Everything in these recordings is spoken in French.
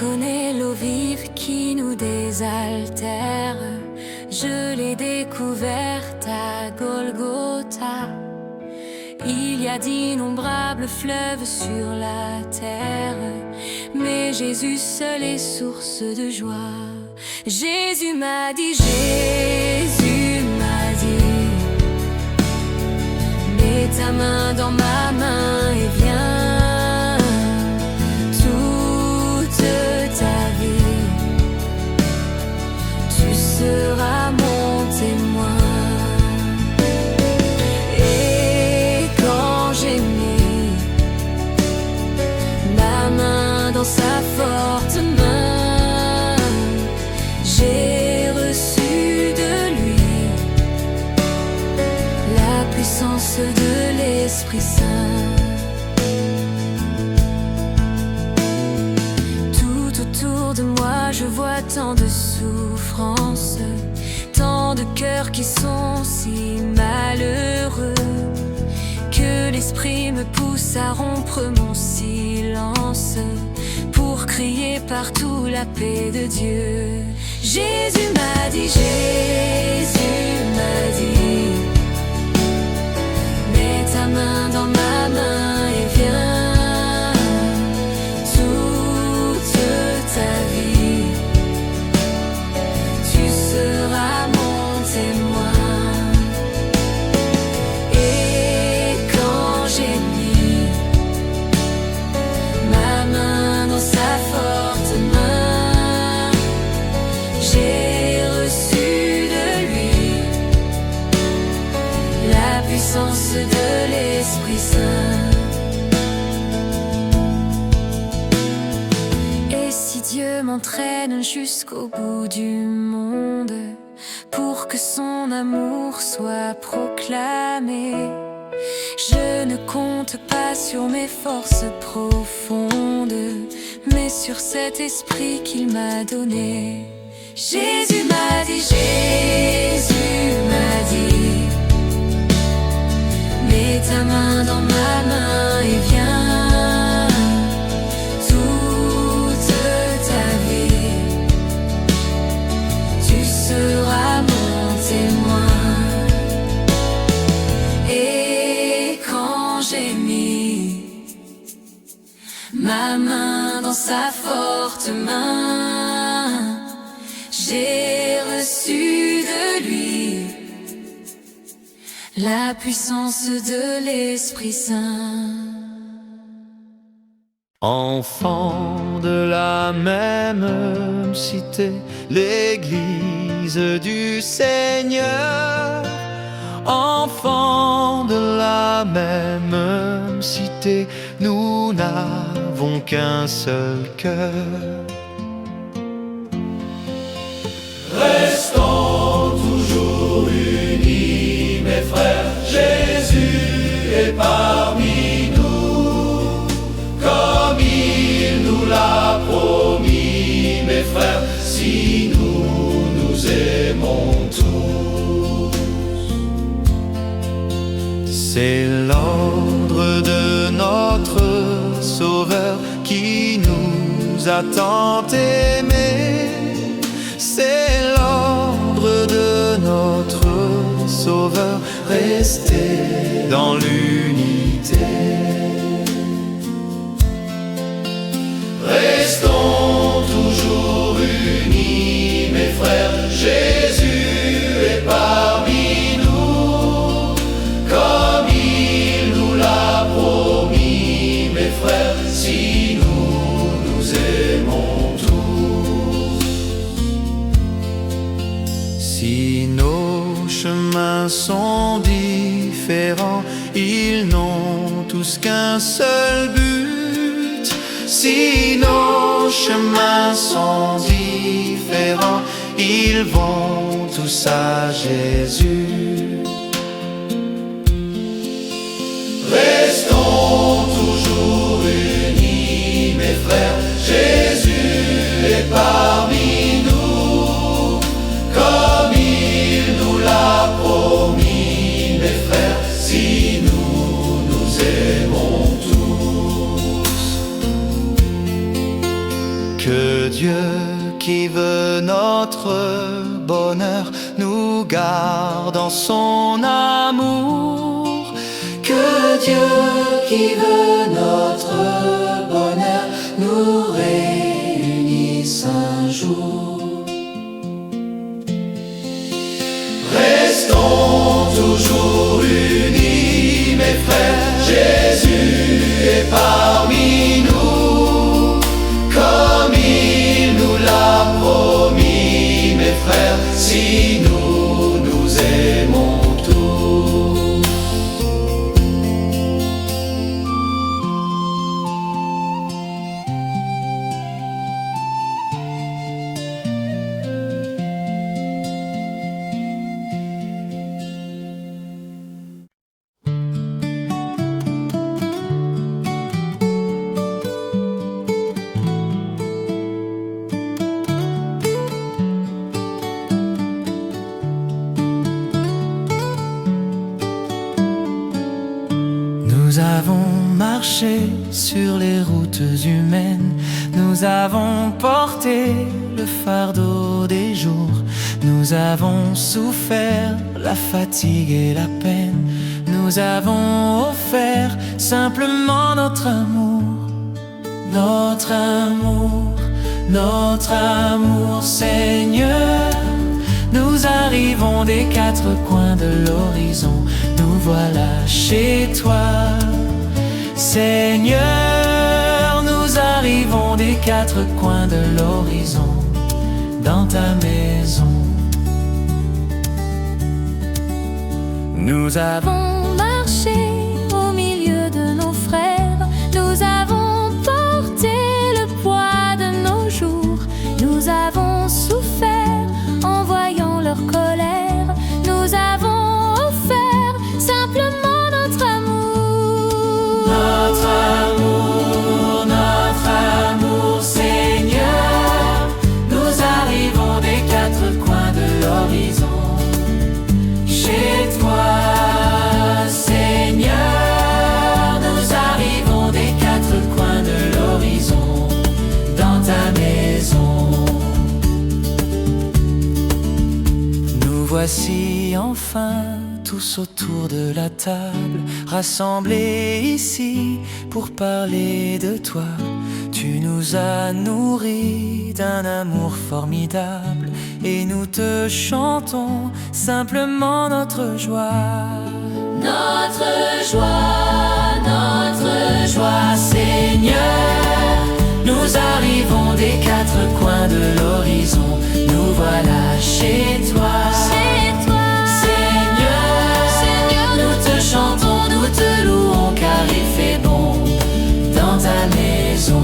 connais l'eau vive qui nous désaltère. Je l'ai découverte à Golgotha. Il y a d'innombrables fleuves sur la terre, mais Jésus seul est source de joie. Jésus m'a dit, Jésus m'a dit, mets ta main dans ma main et viens. Toute ta vie, tu seras mon témoin. Dans sa forte main, j'ai reçu de lui la puissance de l'Esprit Saint. Tout autour de moi, je vois tant de souffrances, tant de cœurs qui sont si malheureux, que l'Esprit me pousse à rompre mon silence pour crier partout la paix de Dieu. Jésus m'a dit, Jésus m'a dit, mets ta main dans ma main et viens. Toute ta vie, tu seras mon témoin. De l'Esprit Saint. Et si Dieu m'entraîne jusqu'au bout du monde pour que son amour soit proclamé, je ne compte pas sur mes forces profondes, mais sur cet esprit qu'il m'a donné. Jésus m'a dit, Jésus m'a dit, mets ta main dans ma main et viens. Toute ta vie, tu seras mon témoin. Et quand j'ai mis ma main dans sa forte main, j'ai reçu de lui la puissance de l'Esprit Saint. Enfants de la même cité, l'Église du Seigneur. Enfants de la même cité, nous n'avons qu'un seul cœur. Restons toujours unis, mes frères, Jésus est parmi nous, comme il nous l'a promis, mes frères, si nous nous aimons tous. C'est l'ordre de notre Sauveur qui nous a tant aimés. C'est l'ordre de notre Sauveur, rester dans l'unité. Restons toujours unis, mes frères, Jésus est parmi nous, comme il nous l'a promis, mes frères, si nous nous aimons tous. Si nos chemins sont différents, ils n'ont tous qu'un seul but. Si nos chemins sont différents, ils vont tous à Jésus. Restons toujours unis, mes frères, Jésus est parmi nous, comme il nous l'a promis, mes frères, si nous nous aimons tous. Que Dieu qui veut notre bonheur nous garde en son amour. Que Dieu qui veut notre bonheur nous réunisse un jour. Restons toujours unis, mes frères, Jésus est parmi nous, comme il nous l'a promis, mes frères, si nous nous aimons tous. Nous avons marché sur les routes humaines, nous avons porté le fardeau des jours, nous avons souffert la fatigue et la peine, nous avons offert simplement notre amour, notre amour, notre amour, Seigneur. Nous arrivons des quatre coins de l'horizon, nous voilà chez toi. Seigneur, nous arrivons des quatre coins de l'horizon, dans ta maison. Nous avons marché au milieu de nos frères, nous avons porté le poids de nos jours, nous avons souffert en voyant leur colère, nous avons offert simplement notre amour. Notre amour, notre amour, Seigneur. Nous arrivons des quatre coins de l'horizon, chez toi, Seigneur. Nous arrivons des quatre coins de l'horizon, dans ta maison. Nous voici enfin tous autour de la table, rassemblés ici pour parler de toi. Tu nous as nourris d'un amour formidable et nous te chantons simplement notre joie. Notre joie, Seigneur. Nous arrivons des quatre coins de l'horizon, nous voilà chez toi. Chantons, nous te louons car il fait bon dans ta maison.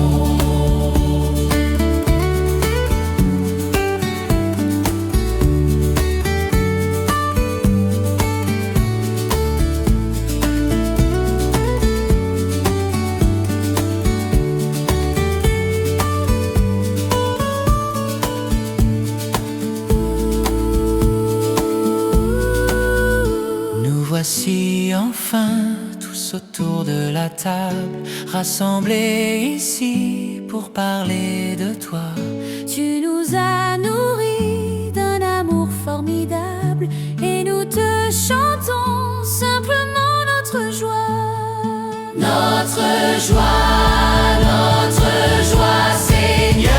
Nous voici enfin tous autour de la table, rassemblés ici pour parler de toi. Tu nous as nourris d'un amour formidable et nous te chantons simplement notre joie. Notre joie, Seigneur.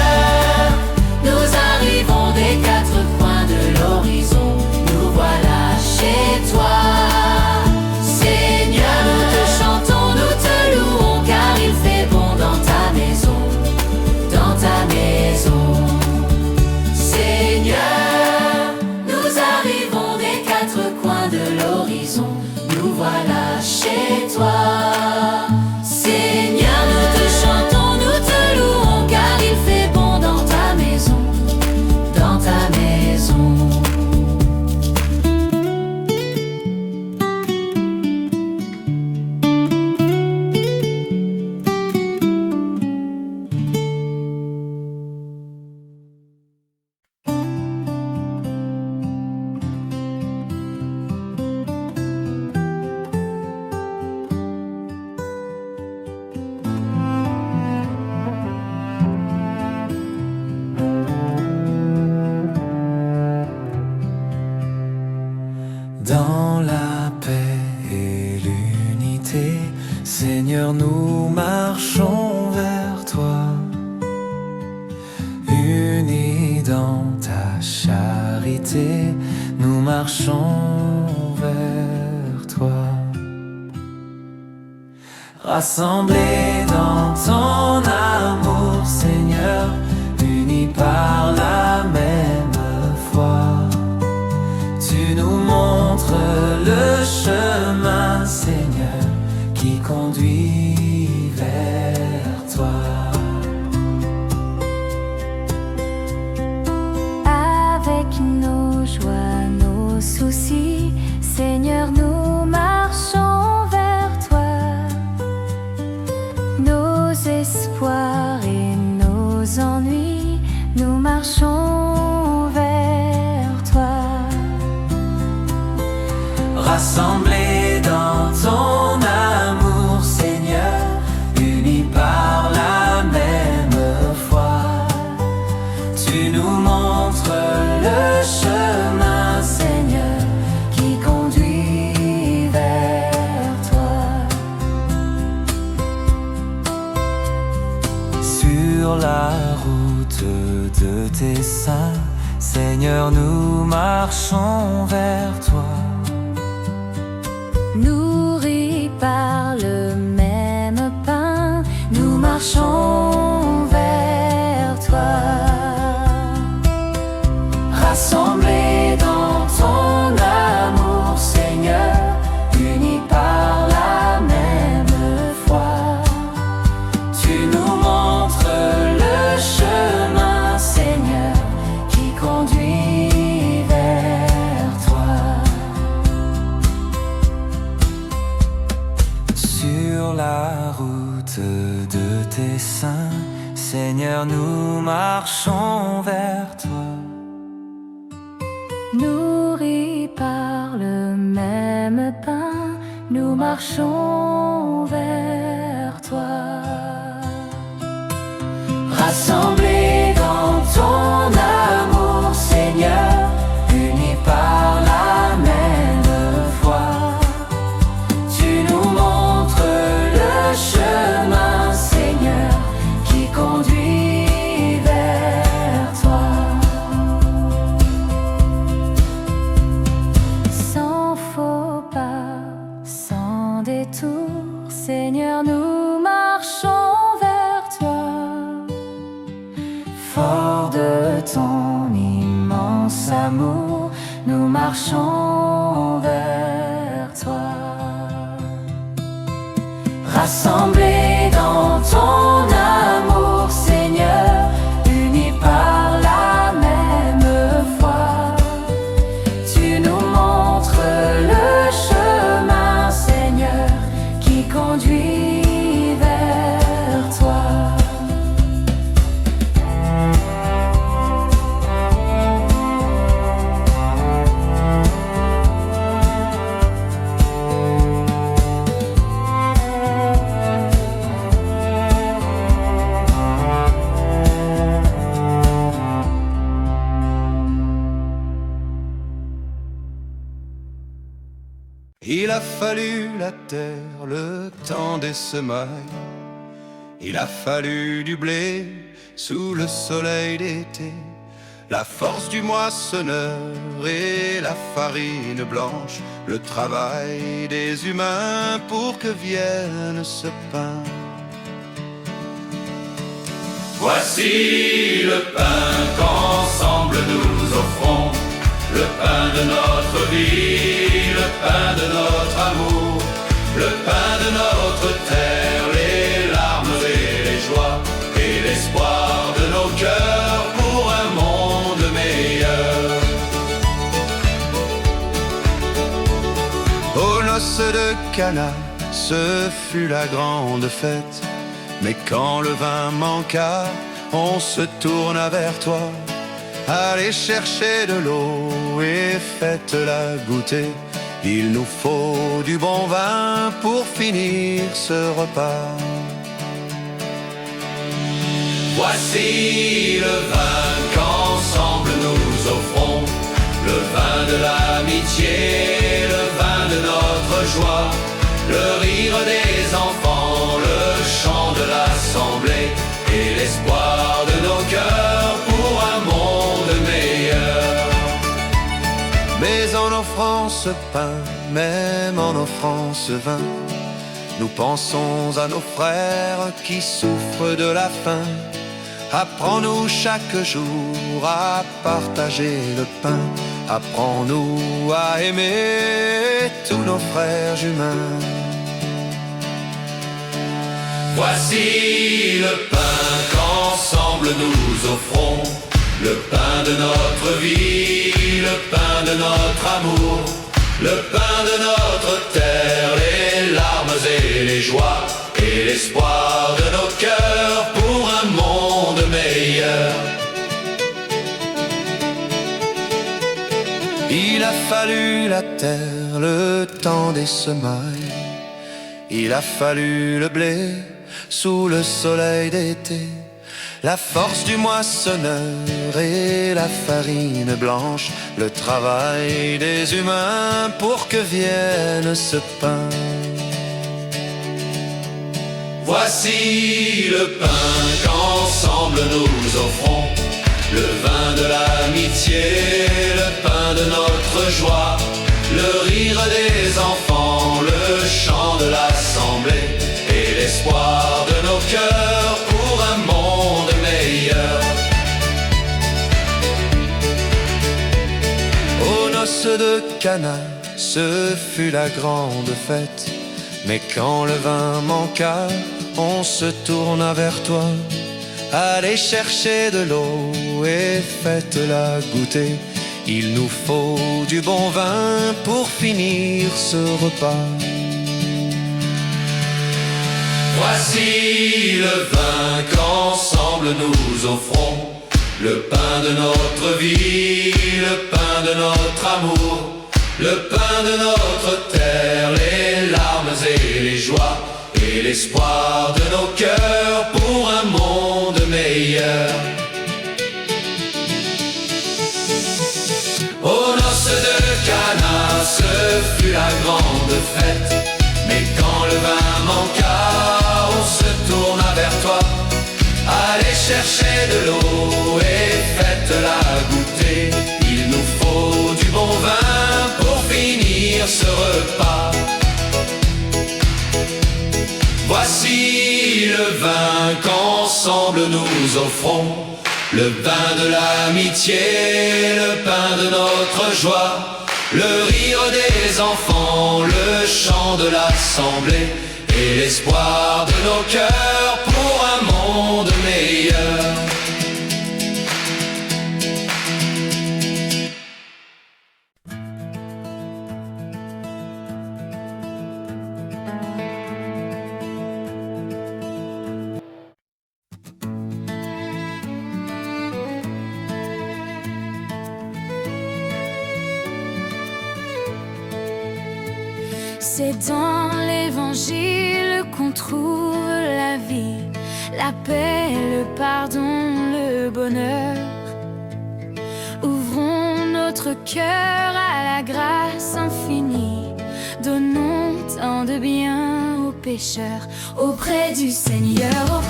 Nous arrivons des quatre coins de l'horizon, nous voilà chez toi. Nous voilà chez toi. Seigneur, nous te chantons, nous te louons, car il fait bon dans ta maison, dans ta maison. Seigneur, nous marchons vers toi, unis dans ta charité, nous marchons vers toi. Rassemblés dans ton amour, Seigneur, unis par la même foi, tu nous montres le chemin, Seigneur, qui conduit vers toi. Avec nos joies, nos soucis, Seigneur, nous marchons vers toi. Nos espoirs et nos ennuis, nous marchons vers toi. Rassemblés dans ton amour, Seigneur, unis par la même foi, tu nous montres le chemin, Seigneur, qui conduit vers toi. Sur la route de tes saints, Seigneur, nous marchons vers toi. Nourris par le même pain, nous marchons vers toi. Rassemblés dans ton amour, Seigneur, unis par la même foi, tu nous montres le chemin, Seigneur, qui conduit vers toi. Sur la route de tes saints, Seigneur, nous marchons vers toi. Nourris par le même pain, nous marchons vers toi. Rassemblés dans ton amour, Seigneur, unis par la même foi, tu nous montres le chemin, Seigneur, qui conduit vers toi. Sans faux pas, sans détour, Seigneur, nous marchons vers toi. Fort de ton immense amour, nous marchons vers toi. Rassemblés dans ton amour, Seigneur, unis par la même foi, tu nous montres le chemin, Seigneur, qui conduit vers toi. Il a fallu la terre, le temps des semailles. Il a fallu du blé sous le soleil d'été, la force du moissonneur et la farine blanche, le travail des humains pour que vienne ce pain. Voici le pain qu'ensemble nous offrons, le pain de notre vie, le pain de notre amour, le pain de notre terre, les larmes et les joies, et l'espoir de nos cœurs pour un monde meilleur. Aux noces de Cana, ce fut la grande fête, mais quand le vin manqua, on se tourna vers toi. Allez chercher de l'eau et faites-la goûter. Il nous faut du bon vin pour finir ce repas. Voici le vin qu'ensemble nous offrons, le vin de l'amitié, le vin de notre joie, le rire des enfants l'Assemblée et l'espoir de nos cœurs pour un monde meilleur. Mais en offrant ce pain, même en offrant ce vin, nous pensons à nos frères qui souffrent de la faim. Apprends-nous chaque jour à partager le pain. Apprends-nous à aimer tous nos frères humains. Voici le pain qu'ensemble nous offrons, le pain de notre vie, le pain de notre amour, le pain de notre terre, les larmes et les joies, et l'espoir de nos cœurs pour un monde meilleur. Il a fallu la terre, le temps des semailles. Il a fallu le blé sous le soleil d'été, la force du moissonneur et la farine blanche, le travail des humains pour que vienne ce pain. Voici le pain qu'ensemble nous offrons, le vin de l'amitié, le pain de notre joie, le rire des enfants, le chant de l'Assemblée et l'espoir de nos cœurs pour un monde meilleur. Aux noces de Cana, ce fut la grande fête, mais quand le vin manqua, on se tourna vers toi. Allez chercher de l'eau et faites-la goûter. Il nous faut du bon vin pour finir ce repas. Voici le vin qu'ensemble nous offrons, le pain de notre vie, le pain de notre amour, le pain de notre terre, les larmes et les joies, et l'espoir de nos cœurs pour un monde meilleur. Aux noces de Cana, ce fut la grande fête, mais quand le vin manqua, on se tourna vers toi. Allez chercher de l'eau et faites-la goûter. Il nous faut du bon vin pour finir ce repas. Voici le vin qu'ensemble nous offrons, le vin de l'amitié, le pain de notre joie, le rire des enfants, le chant de l'Assemblée et l'espoir de nos cœurs pour un monde meilleur. C'est dans l'évangile qu'on trouve la vie, la paix, le pardon, le bonheur. Ouvrons notre cœur à la grâce infinie, donnons tant de bien aux pécheurs. Auprès du Seigneur,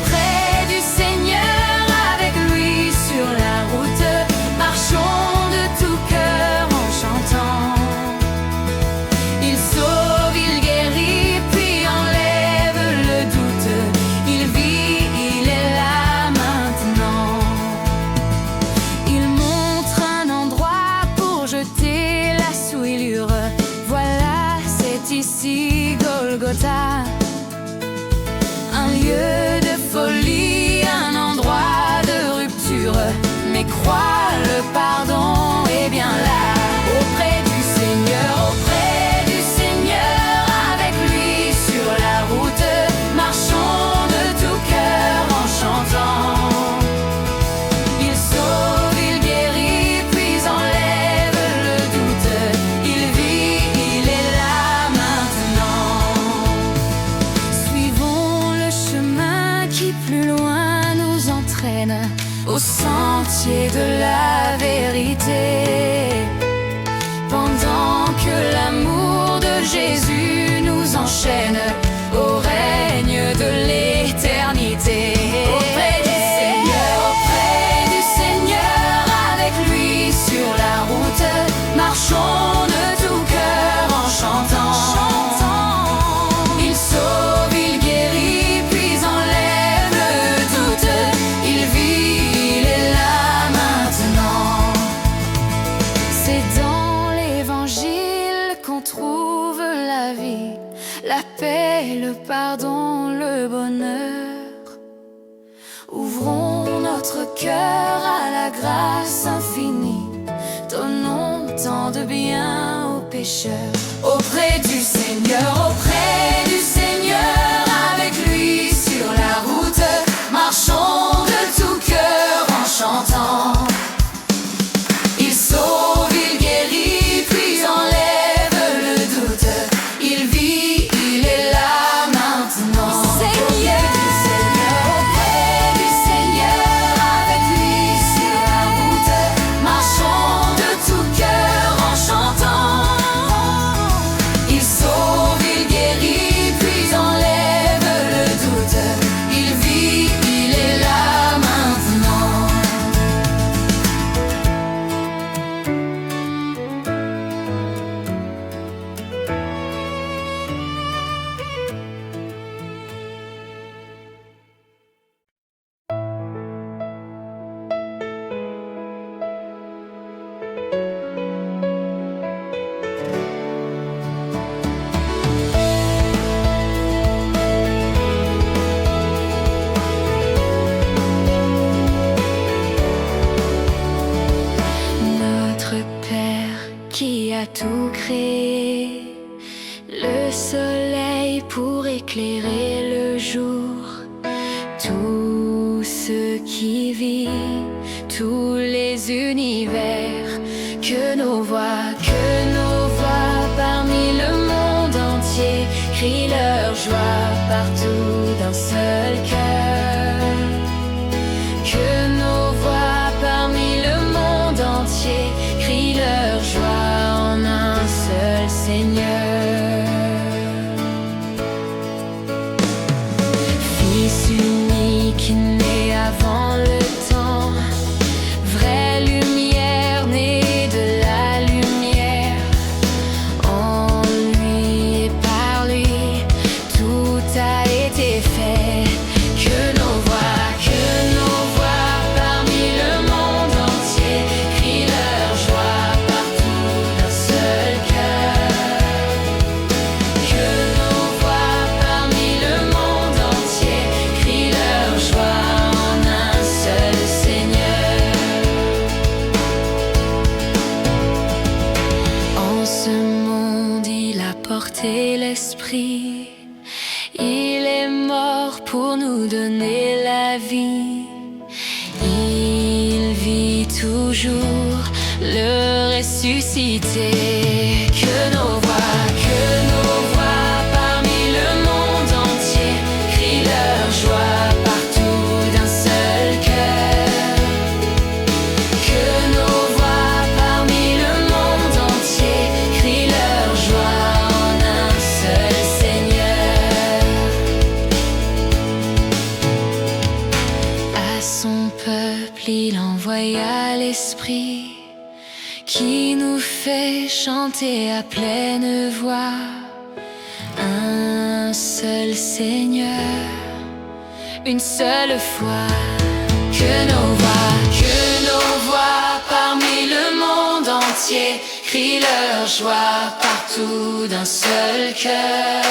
avec lui sur la route, marchons de tout cœur en chantant. Il sauve, il guérit, puis enlève le doute. Il vit, il est là maintenant. Il montre un endroit pour jeter la souillure. Voilà, c'est ici Golgotha. Un lieu de folie, un endroit de rupture. Mais crois, le pardon est bien là. Auprès du Seigneur, avec lui sur la route, marchons de tout cœur en chantant. Il sauve, il guérit, puis enlève le doute. Il vit, il est là maintenant. Suivons le chemin qui plus loin nous entraîne, au sentier de la vérité. paix, le pardon, le bonheur. Ouvrons notre cœur à la grâce infinie. Donnons tant de bien aux pécheurs. Auprès du Seigneur, avec lui sur la route, marchons de tout cœur en chantant. Il sauve, il guérit, puis enlève le doute. Il vit, il est là maintenant. Auprès du Seigneur, avec lui sur la route, marchons de tout cœur en chantant. Il sauve, il guérit, puis enlève le doute. Il vit, il est là maintenant. Notre Père qui a tout créé, le soleil pour éclairer le jour, tout ce qui vit, tous les univers, que nos voix parmi le monde entier crient leur joie partout d'un seul cœur. Que nos voix parmi le monde entier crient leur joie en un seul Seigneur. Fils unique né avant le temps, vraie lumière née de la lumière. En lui et par lui, tout a été fait. Que nos voix parmi le monde entier crient leur joie partout d'un seul cœur. Que nos voix parmi le monde entier crient leur joie en un seul Seigneur. En ce monde, il a porté l'Esprit. Il est mort pour nous donner la vie. Il vit toujours, le ressuscité. Que nos voix parmi le monde entier crient leur joie partout d'un seul cœur. Que nos voix parmi le monde entier crient leur joie en un seul Seigneur. À son peuple, il envoya l'Esprit qui nous fait chanter à pleine voix. Un seul Seigneur, une seule foi. Que nos voix parmi le monde entier crient leur joie partout d'un seul cœur.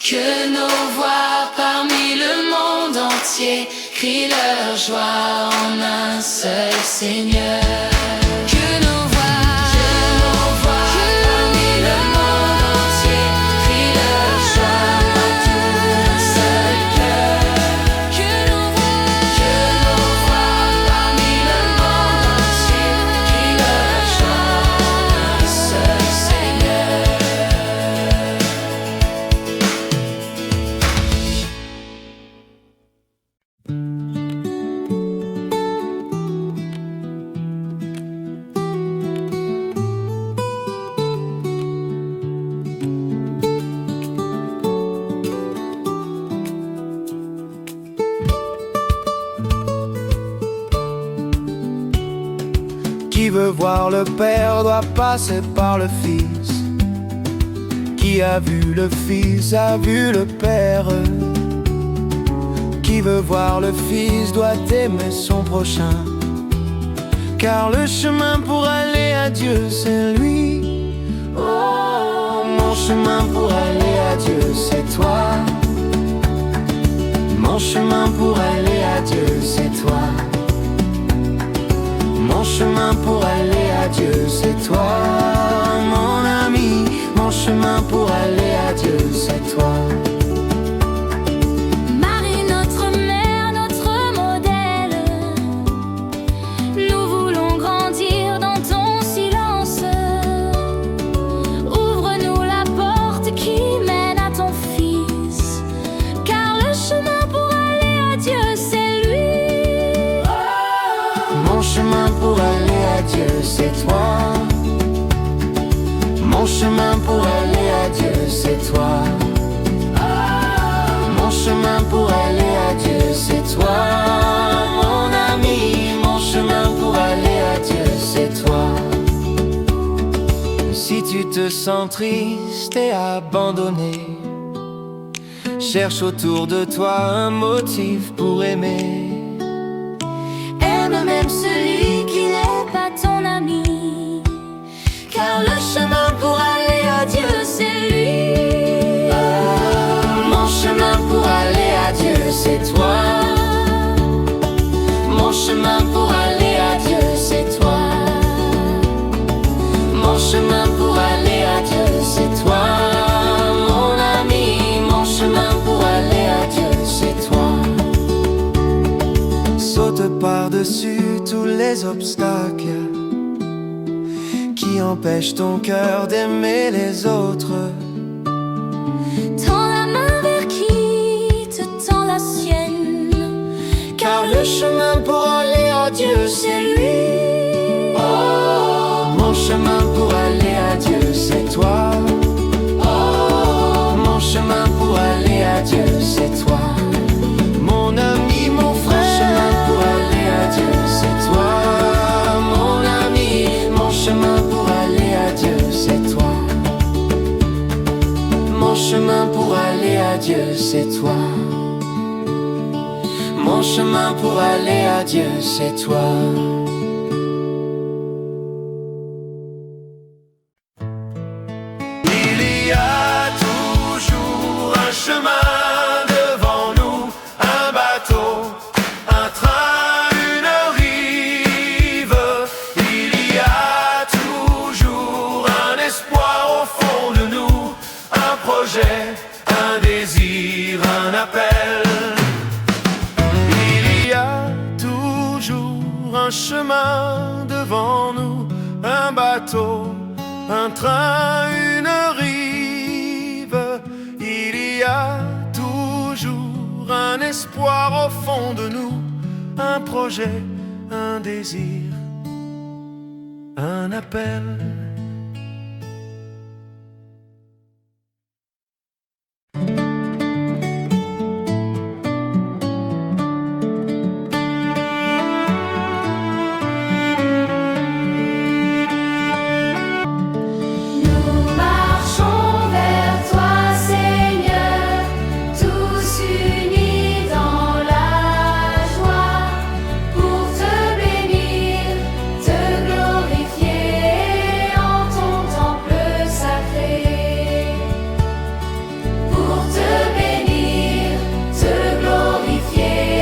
Que nos voix parmi le monde entier crient leur joie en un seul Seigneur. Que nos voix parmi le monde entier crient leur joie partout d'un seul cœur. Que nos voix parmi le monde entier crient leur joie en un seul Seigneur. Qui veut voir le Père doit passer par le Fils. Qui a vu le Fils a vu le Père. Qui veut voir le Fils doit aimer son prochain. Car le chemin pour aller à Dieu c'est lui. Oh, mon chemin pour aller aller à Dieu, c'est toi. Marie, notre mère, notre modèle, nous voulons grandir dans ton silence. Ouvre-nous la porte qui mène à ton Fils, car le chemin pour aller à Dieu, c'est lui. Mon chemin pour aller à Dieu, c'est toi. Mon chemin pour aller à Dieu, c'est toi. Mon chemin pour aller à Dieu, c'est toi. Mon ami, mon chemin pour aller à Dieu, c'est toi. Si tu te sens triste et abandonné, cherche autour de toi un motif pour aimer. Aime même celui qui n'est pas ton ami, car le chemin pour aller à Dieu, c'est lui. Mon chemin pour aller à Dieu, c'est toi. Mon chemin pour aller à Dieu, c'est toi. Mon chemin pour aller à Dieu, c'est toi. Mon ami, mon chemin pour aller à Dieu, c'est toi. Saute par-dessus tous les obstacles qui empêchent ton cœur d'aimer les autres. Tends la main vers qui te tend la sienne, Car le chemin pour aller à Dieu, c'est lui. Mon chemin pour aller à Dieu, c'est toi. Mon chemin pour aller à Dieu, c'est toi. Mon ami, mon frère. Mon chemin pour aller à Dieu, c'est toi. Mon ami, mon chemin pour aller à Dieu, c'est toi. Mon chemin pour aller à Dieu, c'est toi. Mon chemin pour aller à Dieu, c'est toi. Il y a toujours un chemin devant nous, un bateau, un train, une rive. Il y a toujours un espoir au fond de nous, un projet, un désir, un appel. Il y a toujours un chemin devant nous, un bateau, un train, une rive. Il y a toujours un espoir au fond de nous, un projet, un désir, un appel. Nous marchons vers toi, Seigneur, tous unis dans la joie, pour te bénir, te glorifier en ton temple sacré. Pour te bénir, te glorifier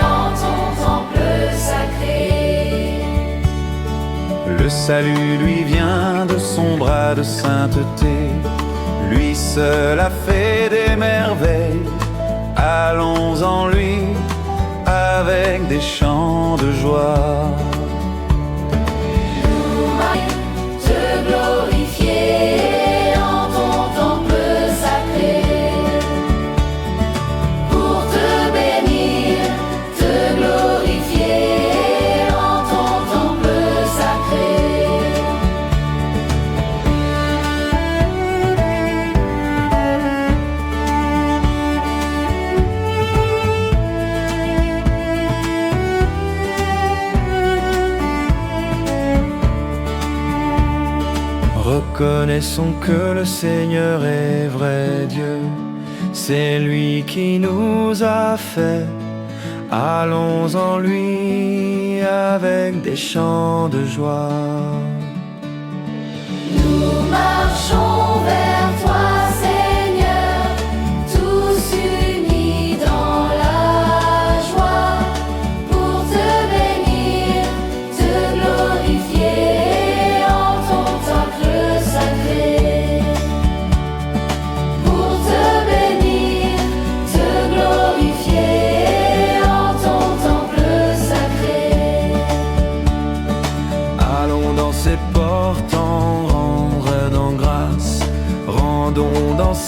en ton temple sacré. Le salut lui vient de son bras de sainteté. Lui seul a fait des merveilles. Allons en lui avec des chants de joie. Te glorifier en ton temple sacré. Pour te bénir, te glorifier en ton temple sacré. Reconnaissons que le Seigneur est vrai Dieu. C'est lui qui nous a fait. Allons en lui avec des chants de joie. Nous marchons vers toi, Seigneur, tous unis dans la joie, pour te bénir, te glorifier en ton temple sacré.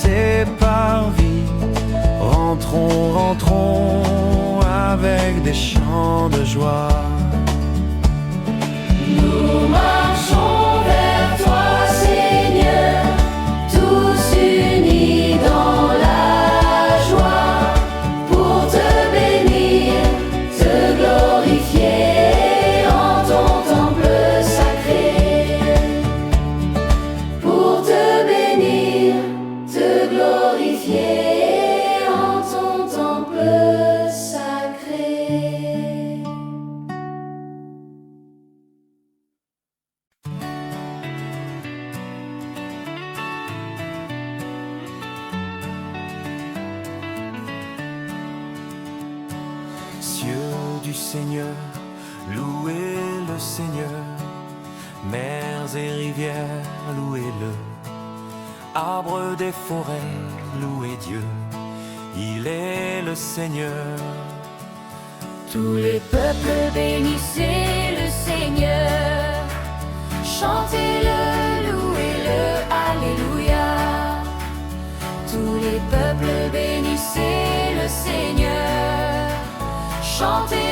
ses parvis. Rentrons, rentrons avec des chants de joie. Nous marchons vers toi, Seigneur, tous unis dans la joie, pour te bénir, te glorifier en ton temple sacré. Pour te bénir, te glorifier en ton temple sacré. Cieux du Seigneur, louez le Seigneur. Mers et rivières, louez-le. Arbres des forêts, louez Dieu. Il est le Seigneur. Tous les peuples bénissez le Seigneur. Chantez-le, louez-le, alléluia. Tous les peuples bénissez le Seigneur. Chantez